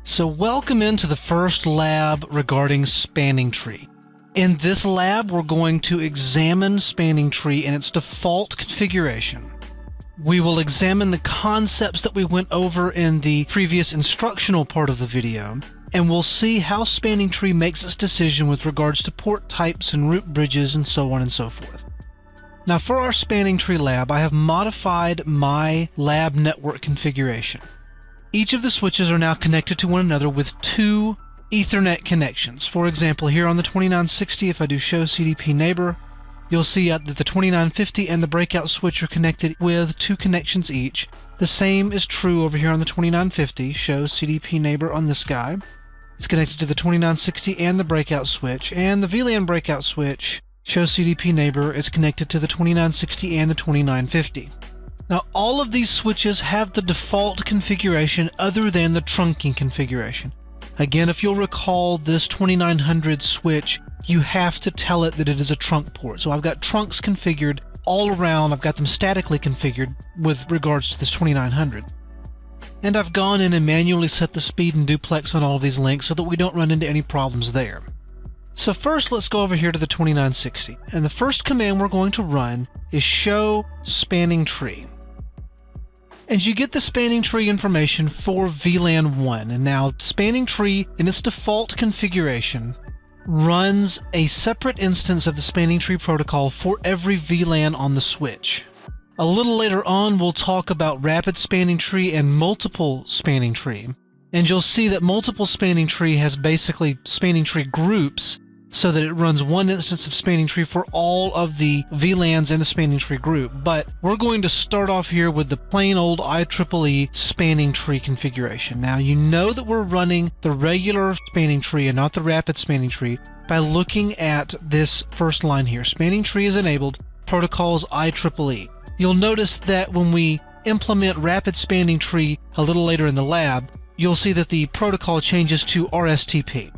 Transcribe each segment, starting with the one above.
So welcome into the first lab regarding spanning tree. In this lab, we're going to examine spanning tree in its default configuration. We will examine the concepts that we went over in the previous instructional part of the video, and we'll see how spanning tree makes its decision with regards to port types and root bridges and so on and so forth. Now for our spanning tree lab, I have modified my lab network configuration. Each of the switches are now connected to one another with two Ethernet connections. For example, here on the 2960, if I do show CDP neighbor, you'll see that the 2950 and the breakout switch are connected with two connections each. The same is true over here on the 2950, show CDP neighbor on this guy. It's connected to the 2960 and the breakout switch, and the VLAN breakout switch, show CDP neighbor, is connected to the 2960 and the 2950. Now all of these switches have the default configuration other than the trunking configuration. Again, if you'll recall this 2900 switch, you have to tell it that it is a trunk port. So I've got trunks configured all around. I've got them statically configured with regards to this 2900. And I've gone in and manually set the speed and duplex on all of these links so that we don't run into any problems there. So first, let's go over here to the 2960. And the first command we're going to run is show spanning tree. And you get the spanning tree information for VLAN 1. And now spanning tree in its default configuration runs a separate instance of the spanning tree protocol for every VLAN on the switch. A little later on, we'll talk about rapid spanning tree and multiple spanning tree. And you'll see that multiple spanning tree has basically spanning tree groups so that it runs one instance of spanning tree for all of the VLANs in the spanning tree group. But we're going to start off here with the plain old IEEE spanning tree configuration. Now you know that we're running the regular spanning tree and not the rapid spanning tree by looking at this first line here. Spanning tree is enabled, protocols IEEE. You'll notice that when we implement rapid spanning tree a little later in the lab, you'll see that the protocol changes to RSTP.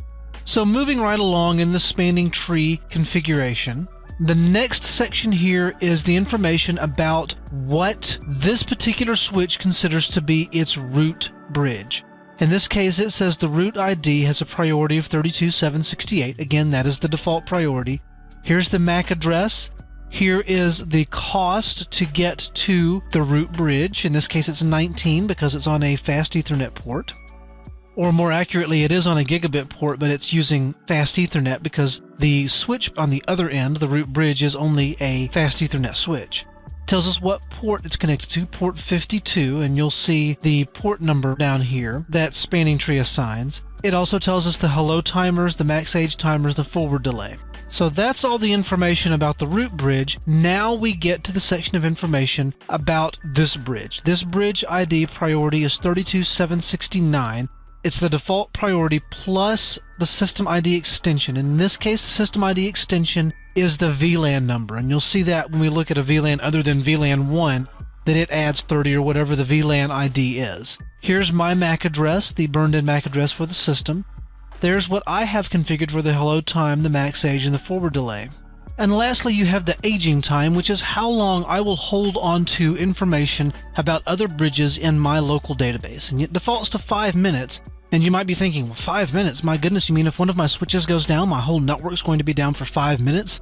So moving right along in the spanning tree configuration, the next section here is the information about what this particular switch considers to be its root bridge. In this case, it says the root ID has a priority of 32768. Again, that is the default priority. Here's the MAC address. Here is the cost to get to the root bridge. In this case, it's 19 because it's on a fast Ethernet port. Or more accurately, it is on a gigabit port, but it's using fast Ethernet because the switch on the other end, the root bridge, is only a fast Ethernet switch. It tells us what port it's connected to, port 52, and you'll see the port number down here that spanning tree assigns. It also tells us the hello timers, the max age timers, the forward delay. So that's all the information about the root bridge. Now we get to the section of information about this bridge. This bridge ID priority is 32769. It's the default priority plus the system ID extension. In this case, the system ID extension is the VLAN number. And you'll see that when we look at a VLAN other than VLAN 1, that it adds 30 or whatever the VLAN ID is. Here's my MAC address, the burned-in MAC address for the system. There's what I have configured for the hello time, the max age, and the forward delay. And lastly, you have the aging time, which is how long I will hold on to information about other bridges in my local database. And it defaults to 5 minutes. And you might be thinking, well, 5 minutes? My goodness, you mean if one of my switches goes down, my whole network's going to be down for 5 minutes?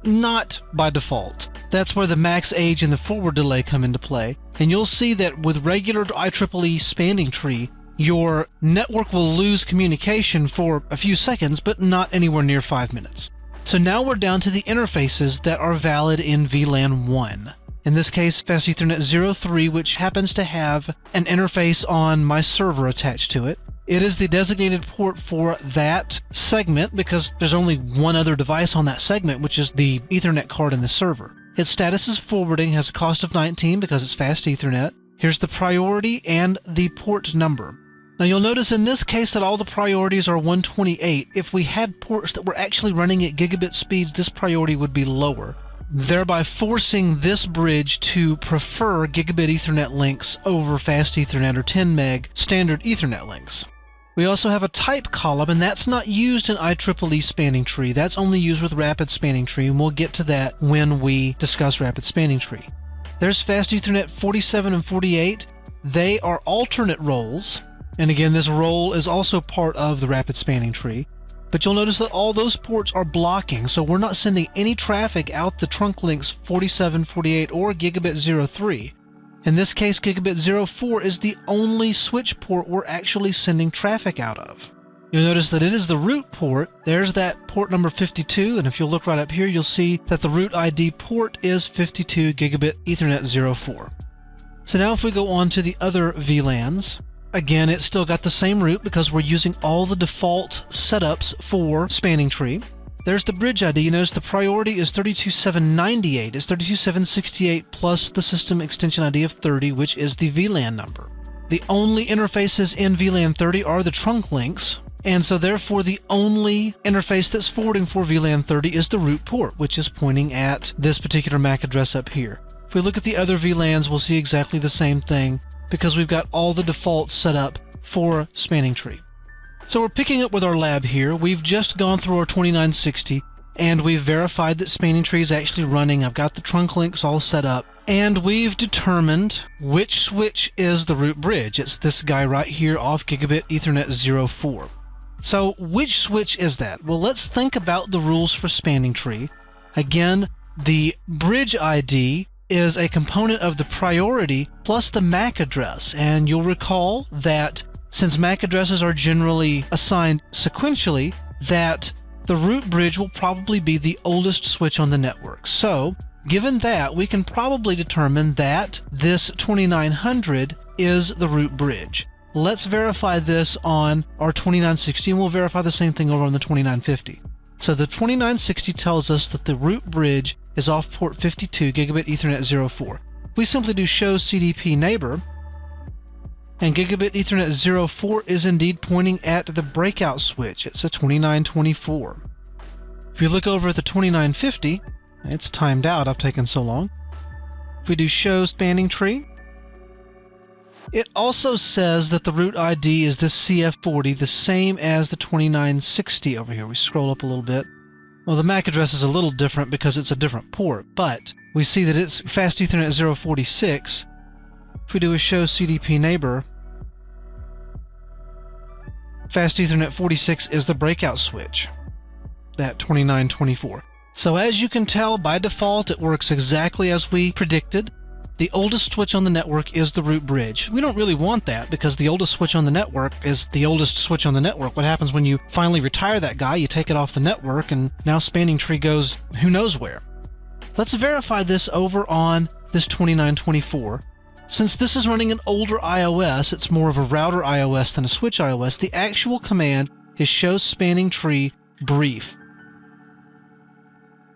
Not by default. That's where the max age and the forward delay come into play. And you'll see that with regular IEEE spanning tree, your network will lose communication for a few seconds, but not anywhere near 5 minutes. So now we're down to the interfaces that are valid in VLAN 1. In this case, Fast Ethernet 03, which happens to have an interface on my server attached to it. It is the designated port for that segment because there's only one other device on that segment, which is the Ethernet card in the server. Its status is forwarding, has a cost of 19 because it's fast Ethernet. Here's the priority and the port number. Now you'll notice in this case that all the priorities are 128. If we had ports that were actually running at gigabit speeds, this priority would be lower, thereby forcing this bridge to prefer gigabit Ethernet links over fast Ethernet or 10 meg standard Ethernet links. We also have a type column, and that's not used in IEEE spanning tree. That's only used with rapid spanning tree, and we'll get to that when we discuss rapid spanning tree. There's fast Ethernet 47 and 48. They are alternate roles. And again, this role is also part of the rapid spanning tree. But you'll notice that all those ports are blocking, so we're not sending any traffic out the trunk links 47, 48, or gigabit 03. In this case, gigabit 04 is the only switch port we're actually sending traffic out of. You'll notice that it is the root port. There's that port number 52, and if you'll look right up here, you'll see that the root ID port is 52 gigabit Ethernet 04. So now if we go on to the other VLANs, again, it's still got the same root because we're using all the default setups for spanning tree. There's the bridge ID. You notice the priority is 32798. It's 32768 plus the system extension ID of 30, which is the VLAN number. The only interfaces in VLAN 30 are the trunk links, and so therefore the only interface that's forwarding for VLAN 30 is the root port, which is pointing at this particular MAC address up here. If we look at the other VLANs, we'll see exactly the same thing because we've got all the defaults set up for spanning tree. So we're picking up with our lab here. We've just gone through our 2960 and we've verified that spanning tree is actually running. I've got the trunk links all set up and we've determined which switch is the root bridge. It's this guy right here off gigabit Ethernet 04. So which switch is that? Well, let's think about the rules for spanning tree. Again, the bridge ID is a component of the priority plus the MAC address, and you'll recall that since MAC addresses are generally assigned sequentially, that the root bridge will probably be the oldest switch on the network. So, given that, we can probably determine that this 2900 is the root bridge. Let's verify this on our 2960, and we'll verify the same thing over on the 2950. So the 2960 tells us that the root bridge is off port 52, gigabit Ethernet 04. We simply do show CDP neighbor, and gigabit Ethernet 04 is indeed pointing at the breakout switch. It's a 2924. If you look over at the 2950, it's timed out, I've taken so long. If we do show spanning tree, it also says that the root ID is this CF40, the same as the 2960 over here. We scroll up a little bit. Well, the MAC address is a little different because it's a different port, but we see that it's fast Ethernet 046. If we do a show CDP neighbor, fast Ethernet 46 is the breakout switch, that 2924. So as you can tell, by default, it works exactly as we predicted. The oldest switch on the network is the root bridge. We don't really want that because the oldest switch on the network is the oldest switch on the network. What happens when you finally retire that guy? You take it off the network and now spanning tree goes who knows where. Let's verify this over on this 2924. Since this is running an older iOS, it's more of a router iOS than a switch iOS, the actual command is show spanning tree brief.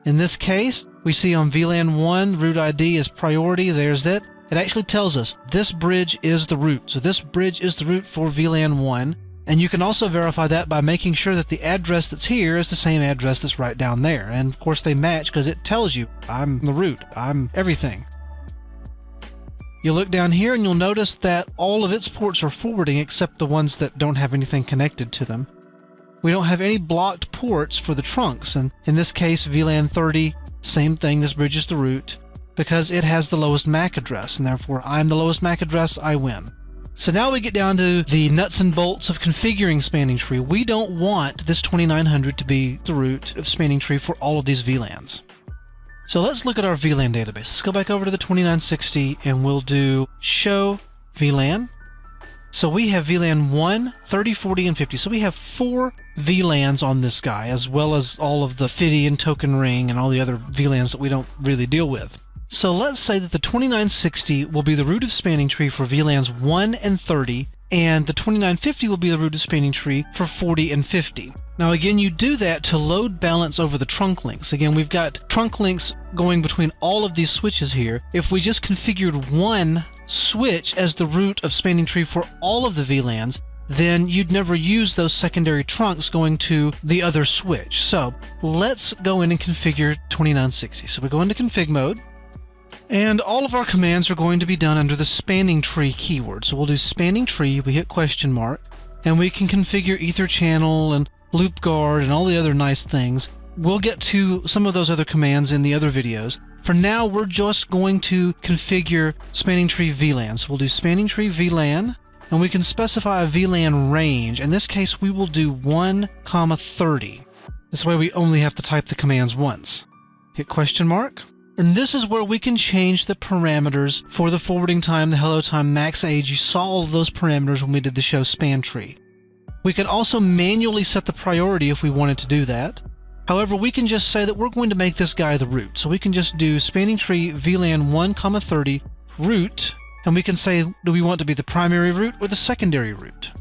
In this case, we see on VLAN 1, root ID is priority, there's it. It actually tells us this bridge is the root. So this bridge is the root for VLAN 1. And you can also verify that by making sure that the address that's here is the same address that's right down there. And of course they match because it tells you, I'm the root, I'm everything. You look down here and you'll notice that all of its ports are forwarding except the ones that don't have anything connected to them. We don't have any blocked ports for the trunks, and in this case VLAN 30, same thing, this bridge is the root, because it has the lowest MAC address, and therefore I'm the lowest MAC address, I win. So now we get down to the nuts and bolts of configuring spanning tree. We don't want this 2900 to be the root of spanning tree for all of these VLANs. So let's look at our VLAN database. Let's go back over to the 2960 and we'll do show VLAN. So we have VLAN 1, 30, 40, and 50. So we have 4 VLANs on this guy, as well as all of the FDDI and token ring and all the other VLANs that we don't really deal with. So let's say that the 2960 will be the root of spanning tree for VLANs 1 and 30, and the 2950 will be the root of spanning tree for 40 and 50. Now again, you do that to load balance over the trunk links. Again, we've got trunk links going between all of these switches here. If we just configured one switch as the root of spanning tree for all of the VLANs, then you'd never use those secondary trunks going to the other switch. So let's go in and configure 2960. So we go into config mode, and all of our commands are going to be done under the spanning tree keyword. So we'll do spanning tree, we hit question mark, and we can configure ether channel and loop guard and all the other nice things. We'll get to some of those other commands in the other videos. For now, we're just going to configure spanning tree VLAN. So we'll do spanning tree VLAN, and we can specify a VLAN range. In this case, we will do 1,30. This way we only have to type the commands once. Hit question mark. And this is where we can change the parameters for the forwarding time, the hello time, max age. You saw all of those parameters when we did the show span tree. We can also manually set the priority if we wanted to do that. However, we can just say that we're going to make this guy the root. So we can just do spanning tree VLAN 1,30 root, and we can say, do we want to be the primary root or the secondary root?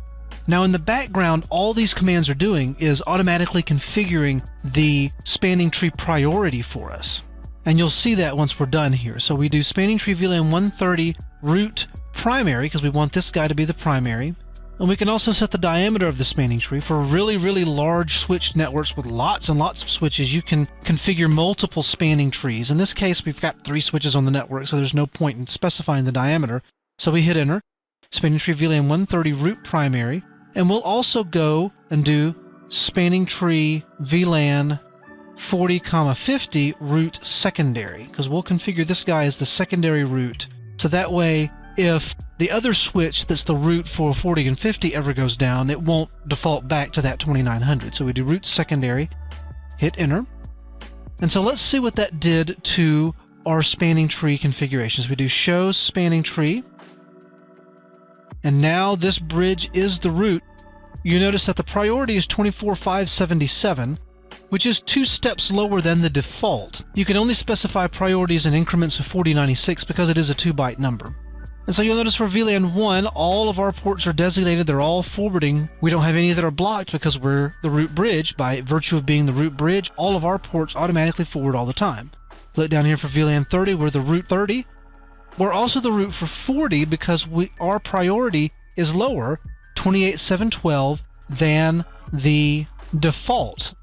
Now in the background, all these commands are doing is automatically configuring the spanning tree priority for us. And you'll see that once we're done here. So we do spanning tree VLAN 130 root primary, because we want this guy to be the primary. And we can also set the diameter of the spanning tree. For really, really large switched networks with lots and lots of switches, you can configure multiple spanning trees. In this case, we've got 3 switches on the network, so there's no point in specifying the diameter. So we hit enter, spanning tree VLAN 130 root primary, and we'll also go and do spanning tree VLAN 40,50 root secondary, because we'll configure this guy as the secondary root. So that way, if the other switch that's the root for 40 and 50 ever goes down, it won't default back to that 2900. So we do root secondary, hit enter. And so let's see what that did to our spanning tree configurations. We do show spanning tree. And now this bridge is the root. You notice that the priority is 24,577, which is 2 steps lower than the default. You can only specify priorities in increments of 4096 because it is a 2-byte number. And so you'll notice for VLAN 1, all of our ports are designated, they're all forwarding. We don't have any that are blocked because we're the root bridge. By virtue of being the root bridge, all of our ports automatically forward all the time. Look down here for VLAN 30, we're the root 30. We're also the root for 40 because our priority is lower, 28,712, than the default.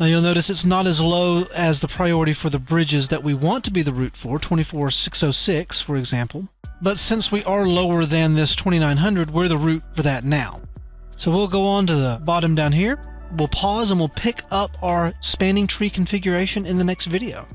Now you'll notice it's not as low as the priority for the bridges that we want to be the root for, 24,606 for example. But since we are lower than this 2900, we're the root for that now. So we'll go on to the bottom down here. We'll pause and we'll pick up our spanning tree configuration in the next video.